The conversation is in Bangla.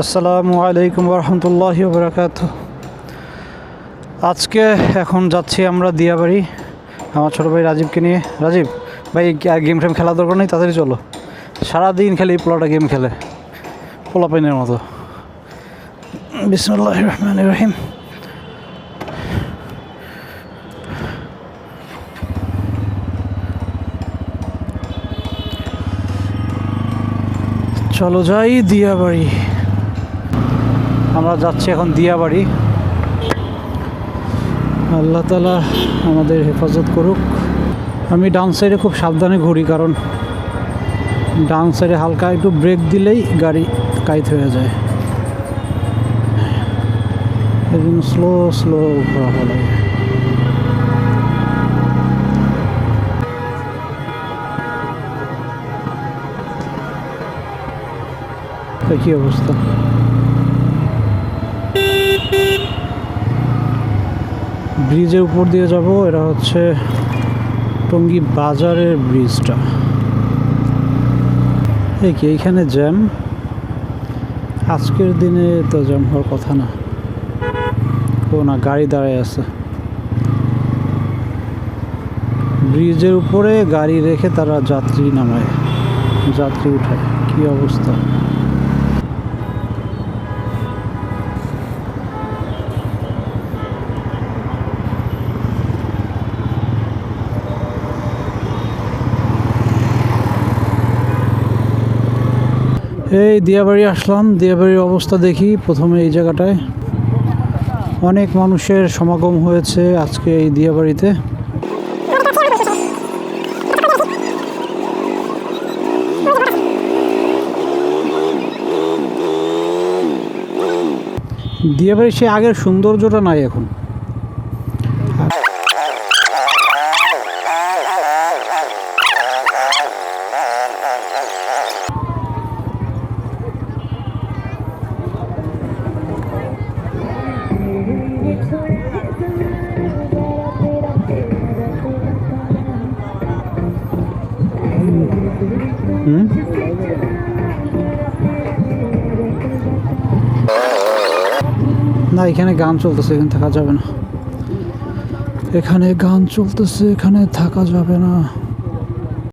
আসসালামু আলাইকুম রহমতুল্লাহি বারাকাতুহু। আজকে এখন যাচ্ছি আমরা দিয়াবাড়ি আমার ছোটো ভাই রাজীবকে নিয়ে। রাজীব ভাই, গেম টেম খেলা দরকার নেই, তাড়াতাড়ি চলো। সারাদিন খেলে এই পোলাটা গেম খেলে পোলাপাইনের মতো। বিসমিল্লাহির রহমানির রহিম। চলো যাই দিয়াবাড়ি। আমরা যাচ্ছি এখন দিয়াবাড়ি। আল্লাহ তাআলা আমাদের হেফাজত করুক। আমি ডান সাইডে খুব সাবধানে ঘুরি, কারণ ডান সাইডে হালকা একটু ব্রেক দিলেই গাড়ি কাইত হয়ে যায়। একদম স্লো স্লো ঘোরা হলো। কি অবস্থা? ব্রিজের উপর দিয়ে যাব। এটা হচ্ছে টঙ্গী বাজারের ব্রিজটা। এইখানে জ্যাম। আজকের দিনে তো জ্যাম হওয়ার কথা না। ও না, গাড়ি দাঁড়ায় আছে ব্রিজের উপরে, গাড়ি রেখে তারা যাত্রী নামায়, যাত্রী উঠায়। কি অবস্থা! এই দিয়াবাড়ি আসলাম। দিয়াবাড়ির অবস্থা দেখি। প্রথমে এই জায়গাটায় অনেক মানুষের সমাগম হয়েছে আজকে এই দিয়াবাড়িতে। দিয়াবাড়ির সে আগের সৌন্দর্যটা নাই এখন। না, এখানে গান চলতেছে, এখানে থাকা যাবে না। এখানে গান চলতেছে, এখানে থাকা যাবে না।